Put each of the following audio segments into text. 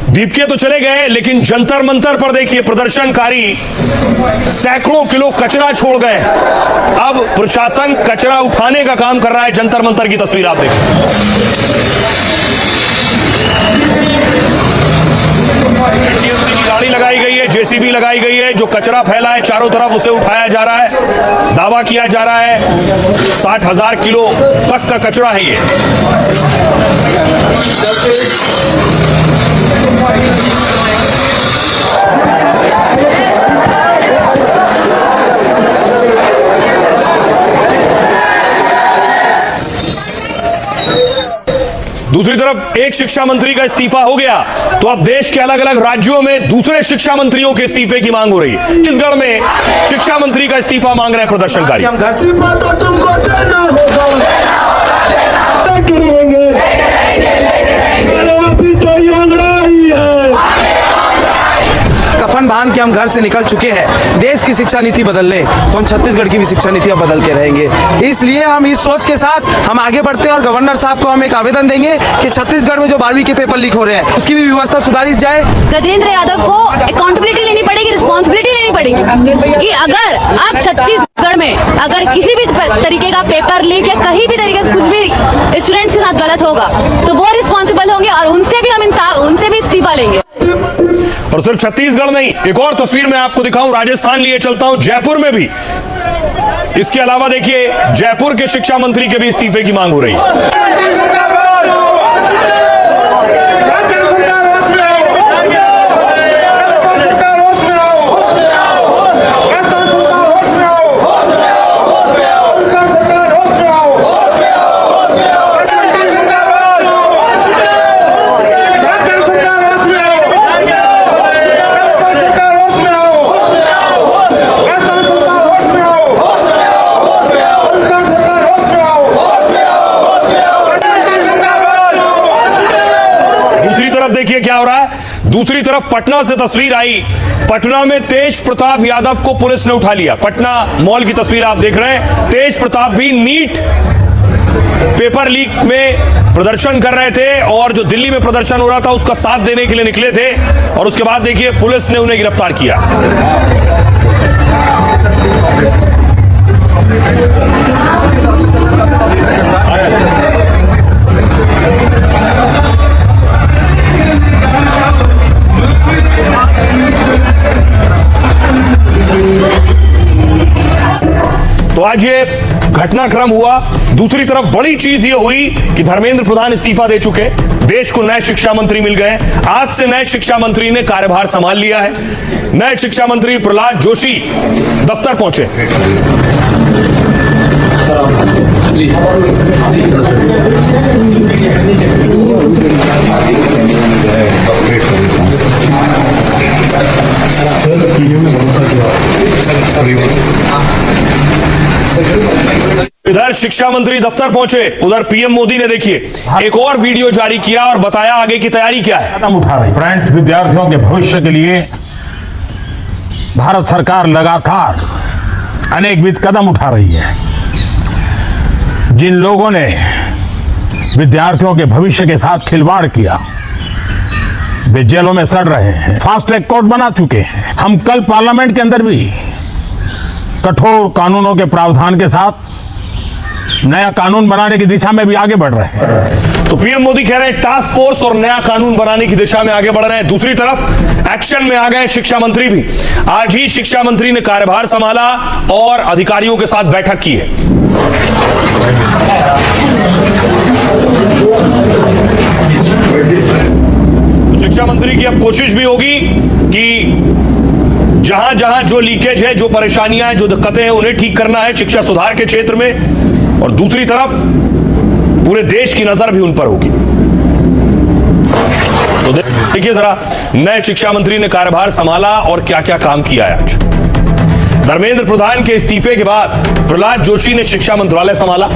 दीपके तो चले गए, लेकिन जंतर मंतर पर देखिए प्रदर्शनकारी सैकड़ों किलो कचरा छोड़ गए। अब प्रशासन कचरा उठाने का काम कर रहा है। जंतर मंतर की तस्वीर आप देखिए। टीएमसी की गाड़ी लगाई गई है, जेसीबी लगाई गई है, जो कचरा फैला है चारों तरफ उसे उठाया जा रहा है। दावा किया जा रहा है 60,000 किलो तक का कचरा है ये। दूसरी तरफ एक शिक्षा मंत्री का इस्तीफा हो गया, तो अब देश के अलग अलग राज्यों में दूसरे शिक्षा मंत्रियों के इस्तीफे की मांग हो रही है। छत्तीसगढ़ में शिक्षा मंत्री का इस्तीफा मांग रहे हैं प्रदर्शनकारी। तुमको देना होगा, अभी तो लड़ाई है। कफन बांध के हम घर से निकल चुके हैं। देश की शिक्षा नीति बदलने, तो हम छत्तीसगढ़ की भी शिक्षा नीति अब बदल के रहेंगे। इसलिए हम इस सोच के साथ हम आगे बढ़ते हैं और गवर्नर साहब को हम एक आवेदन देंगे कि छत्तीसगढ़ में जो 12वीं के पेपर लीक हो रहे हैं उसकी भी व्यवस्था सुधारी जाए। गजेंद्र यादव को अकाउंटेबिलिटी लेनी पड़ेगी, रिस्पॉन्सिबिलिटी लेनी पड़ेगी कि अगर आप छत्तीसगढ़ में अगर किसी भी तरीके का पेपर लीक या कहीं भी तरीके का कुछ भी स्टूडेंट्स के साथ गलत होगा तो वो रिस्पॉन्सिबल होंगे और उनसे भी इस्तीफा लेंगे। और सिर्फ छत्तीसगढ़ नहीं, एक और तस्वीर मैं आपको दिखाऊं, राजस्थान लिए चलता हूं, जयपुर में भी। इसके अलावा देखिए जयपुर के शिक्षा मंत्री के भी इस्तीफे की मांग हो रही है। देखिए क्या हो रहा है। दूसरी तरफ पटना से तस्वीर आई। पटना में तेज प्रताप यादव को पुलिस ने उठा लिया। पटना मॉल की तस्वीर आप देख रहे हैं। तेज प्रताप भी नीट पेपर लीक में प्रदर्शन कर रहे थे और जो दिल्ली में प्रदर्शन हो रहा था उसका साथ देने के लिए निकले थे और उसके बाद देखिए पुलिस ने उन्हें गिरफ्तार किया। तो आज ये घटनाक्रम हुआ। दूसरी तरफ बड़ी चीज ये हुई कि धर्मेंद्र प्रधान इस्तीफा दे चुके, देश को नए शिक्षा मंत्री मिल गए। आज से नए शिक्षा मंत्री ने कार्यभार संभाल लिया है। नए शिक्षा मंत्री प्रहलाद जोशी दफ्तर पहुंचे। इधर शिक्षा मंत्री दफ्तर पहुंचे, उधर पीएम मोदी ने देखिए एक और वीडियो जारी किया और बताया आगे की तैयारी क्या है। कदम उठा रही फ्रेंड, विद्यार्थियों के भविष्य के लिए भारत सरकार लगातार अनेकविध कदम उठा रही है। जिन लोगों ने विद्यार्थियों के भविष्य के साथ खिलवाड़ किया वे जेलों में सड़ रहे हैं, फास्ट ट्रैक कोर्ट बना चुके हैं। हम कल पार्लियामेंट के अंदर भी कठोर कानूनों के प्रावधान के साथ नया कानून बनाने की दिशा में भी आगे बढ़ रहे हैं। तो पीएम मोदी कह रहे हैं टास्क फोर्स और नया कानून बनाने की दिशा में आगे बढ़ रहे हैं। दूसरी तरफ एक्शन में आ गए शिक्षा मंत्री भी। आज ही शिक्षा मंत्री ने कार्यभार संभाला और अधिकारियों के साथ बैठक की है। शिक्षा मंत्री की अब कोशिश भी होगी कि जहां जहां जो लीकेज है, जो परेशानियां हैं, जो दिक्कतें हैं, उन्हें ठीक करना है शिक्षा सुधार के क्षेत्र में। और दूसरी तरफ पूरे देश की नजर भी उन पर होगी। तो देखिए जरा नए शिक्षा मंत्री ने कार्यभार संभाला और क्या क्या काम किया है। आज धर्मेंद्र प्रधान के इस्तीफे के बाद प्रहलाद जोशी ने शिक्षा मंत्रालय संभाला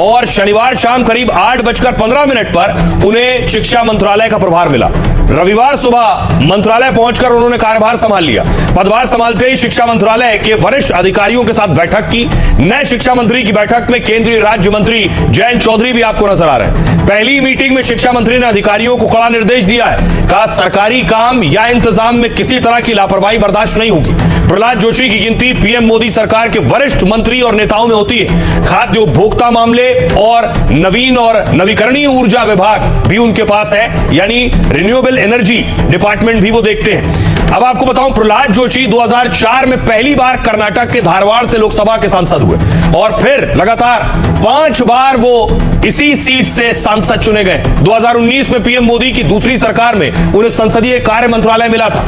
और शनिवार शाम करीब 8:15 पर उन्हें शिक्षा मंत्रालय का प्रभार मिला। रविवार सुबह मंत्रालय पहुंचकर उन्होंने कार्यभार संभाल लिया। पदभार संभालते ही शिक्षा मंत्रालय के वरिष्ठ अधिकारियों के साथ बैठक की। नए शिक्षा मंत्री की बैठक में केंद्रीय राज्य मंत्री जयंत चौधरी भी आपको नजर आ रहे हैं। पहली मीटिंग में शिक्षा मंत्री ने अधिकारियों को कड़ा निर्देश दिया है। कहा सरकारी काम या इंतजाम में किसी तरह की लापरवाही बर्दाश्त नहीं होगी। प्रहलाद जोशी की गिनती पीएम मोदी सरकार के वरिष्ठ मंत्री और नेताओं में होती है। खाद्य उपभोक्ता मामले और नवीन और नवीकरणीय ऊर्जा विभाग भी उनके पास है, यानी रिन्यूएबल एनर्जी डिपार्टमेंट भी वो देखते हैं। अब आपको बताऊं, प्रहलाद जोशी 2004 में पहली बार कर्नाटक के धारवाड़ से लोकसभा के सांसद हुए और फिर लगातार 5 बार वो इसी सीट से सांसद चुने गए। 2019 में पीएम मोदी की दूसरी सरकार में उन्हें संसदीय कार्य मंत्रालय मिला था।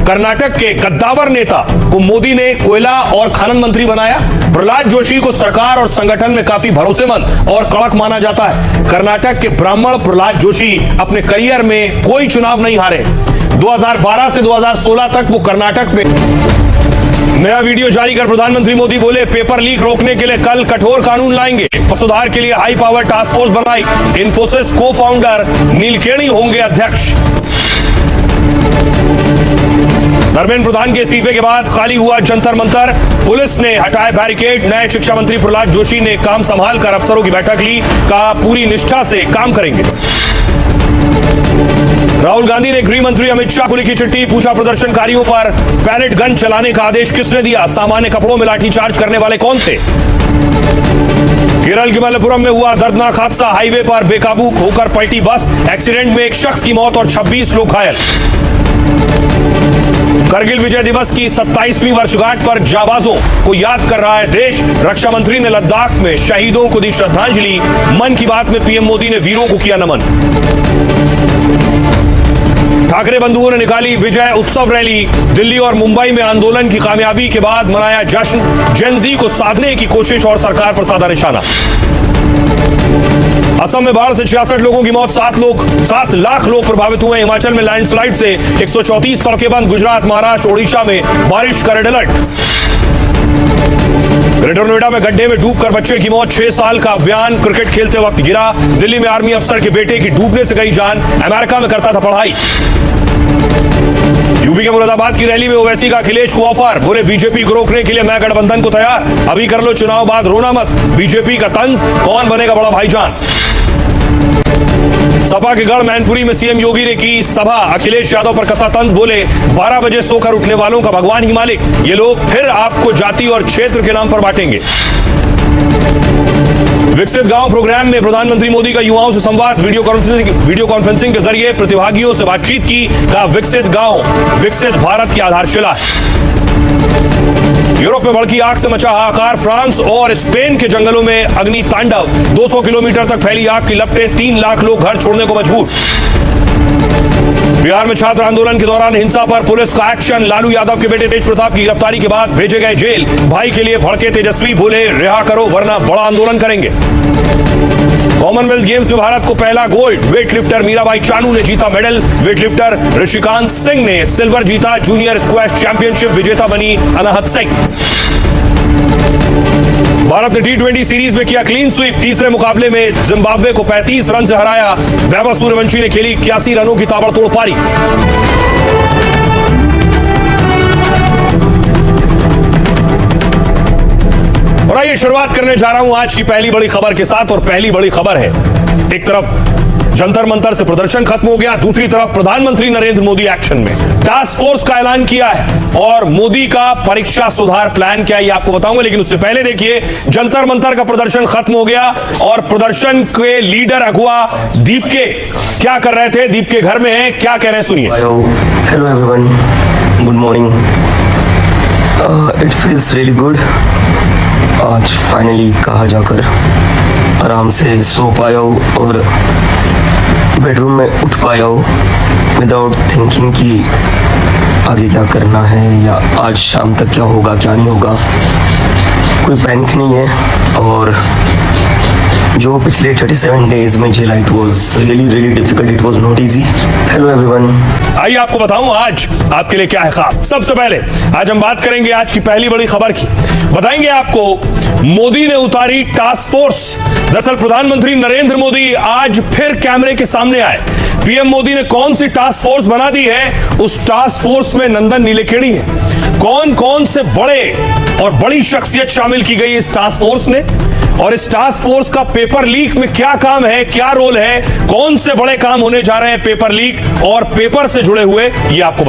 कर्नाटक के कद्दावर नेता को मोदी ने कोयला और खनन मंत्री बनाया। प्रहलाद जोशी को सरकार और संगठन में काफी भरोसेमंद और कड़क माना जाता है। कर्नाटक के ब्राह्मण प्रहलाद जोशी अपने करियर में कोई चुनाव नहीं हारे। 2012 से 2016 तक वो कर्नाटक में। नया वीडियो जारी कर प्रधानमंत्री मोदी बोले, पेपर लीक रोकने के लिए कल कठोर कानून लाएंगे। सुधार के लिए हाई पावर टास्क फोर्स बनाई। इन्फोसिस को फाउंडर नीलकेणी होंगे अध्यक्ष। धर्मेंद्र प्रधान के इस्तीफे के बाद खाली हुआ जंतर मंतर। पुलिस ने हटाए बैरिकेड। नए शिक्षा मंत्री प्रहलाद जोशी ने काम संभाल कर अफसरों की बैठक ली। कहा पूरी निष्ठा से काम करेंगे। राहुल गांधी ने गृह मंत्री अमित शाह को लिखी चिट्ठी। पूछा प्रदर्शनकारियों पर पैरेड गन चलाने का आदेश किसने दिया? सामान्य कपड़ों में लाठीचार्ज करने वाले कौन थे? केरल के मलप्पुरम में हुआ दर्दनाक हादसा। हाईवे पर बेकाबू होकर पलटी बस। एक्सीडेंट में एक शख्स की मौत और 26 लोग घायल। करगिल विजय दिवस की 27वीं वर्षगांठ पर जाबाजों को याद कर रहा है देश। रक्षा मंत्री ने लद्दाख में शहीदों को दी श्रद्धांजलि। मन की बात में पीएम मोदी ने वीरों को किया नमन। ठाकरे बंधुओं ने निकाली विजय उत्सव रैली। दिल्ली और मुंबई में आंदोलन की कामयाबी के बाद मनाया जश्न। जेन-ज़ी को साधने की कोशिश और सरकार पर साधा निशाना। असम में बाढ़ से 66 लोगों की मौत। 7 लाख लोग प्रभावित हुए। हिमाचल में लैंडस्लाइड से 134 सड़कें बंद। गुजरात, महाराष्ट्र, ओडिशा में बारिश का रेड अलर्ट। ग्रेटर नोएडा में गड्ढे में डूबकर बच्चे की मौत। 6 साल का अभियान क्रिकेट खेलते वक्त गिरा। दिल्ली में आर्मी अफसर के बेटे की डूबने से गई जान। अमेरिका में करता था पढ़ाई। यूपी के मुरादाबाद की रैली में ओवैसी का अखिलेश को ऑफर। बोले बीजेपी को रोकने के लिए मैं गठबंधन को तैयार। अभी कर लो चुनाव, बाद रोना मत। बीजेपी का तंज, कौन बनेगा बड़ा भाईजान। सपा के गढ़ मैनपुरी में सीएम योगी ने की सभा। अखिलेश यादव पर कसा तंज। बोले 12 बजे सोकर उठने वालों का भगवान ही मालिक। ये लोग फिर आपको जाति और क्षेत्र के नाम पर बांटेंगे। विकसित गांव प्रोग्राम में प्रधानमंत्री मोदी का युवाओं से संवाद। वीडियो कॉन्फ्रेंसिंग के जरिए प्रतिभागियों से बातचीत की। कहा विकसित गांव विकसित भारत की आधारशिला है। यूरोप में भड़की आग से मचा हाहाकार। फ्रांस और स्पेन के जंगलों में अग्नि तांडव। 200 किलोमीटर तक फैली आग की लपटें। 3 लाख लोग घर छोड़ने को मजबूर। बिहार में छात्र आंदोलन के दौरान हिंसा पर पुलिस का एक्शन। लालू यादव के बेटे तेज प्रताप की गिरफ्तारी के बाद भेजे गए जेल। भाई के लिए भड़के तेजस्वी। बोले रिहा करो वरना बड़ा आंदोलन करेंगे। कॉमनवेल्थ गेम्स में भारत को पहला गोल्ड। वेटलिफ्टर मीराबाई चानू ने जीता मेडल। वेटलिफ्टर ऋषिकांत सिंह ने सिल्वर जीता। जूनियर स्क्वैश चैंपियनशिप विजेता बनी अनाहत सिंह। भारत ने T20 सीरीज में किया क्लीन स्वीप। तीसरे मुकाबले में जिम्बाब्वे को 35 रन से हराया। वैभव सूर्यवंशी ने खेली 81 रनों की ताबड़तोड़ पारी। और आइए शुरुआत करने जा रहा हूं आज की पहली बड़ी खबर के साथ। और पहली बड़ी खबर है, एक तरफ जंतर मंतर से प्रदर्शन खत्म हो गया, दूसरी तरफ प्रधानमंत्री नरेंद्र मोदी एक्शन में। टास्क फोर्स का ऐलान किया है और मोदी का परीक्षा सुधार प्लान क्या है ये आपको बताऊंगा, लेकिन उससे पहले देखिए जंतर मंतर का प्रदर्शन खत्म हो गया और प्रदर्शन के लीडर अगुआ दीपके क्या कर रहे थे। दीपके घर में है, क्या कह रहे हैं सुनिए। Hello everyone, good morning. It feels really good. आज फाइनली कहा जाकर आराम से सो पाया हूँ और बेडरूम में उठ पाया हूँ विदाउट थिंकिंग कि आगे क्या करना है या आज शाम तक क्या होगा क्या नहीं होगा। कोई पैनिक नहीं है और जो पिछले 37 डेज में झेला it was really difficult. It was not easy. Hello everyone. आइए आपको बताऊं आज आपके लिए क्या है खास। सबसे पहले आज हम बात करेंगे आज की पहली बड़ी खबर की। बताएंगे आपको मोदी ने उतारी टास्क फोर्स। दरअसल प्रधानमंत्री नरेंद्र मोदी आज फिर कैमरे के सामने आए। पीएम मोदी ने कौन सी टास्क फोर्स बना दी है, उस टास्क फोर्स में नंदन नीलेकणी है। कौन कौन से बड़े और बड़ी शख्सियत शामिल की गई इस टास्क फोर्स ने, और इस टास्क फोर्स का पेपर लीक में क्या काम है, क्या रोल है, कौन से बड़े काम होने जा रहे हैं पेपर लीक और पेपर से जुड़े हुए, ये आपको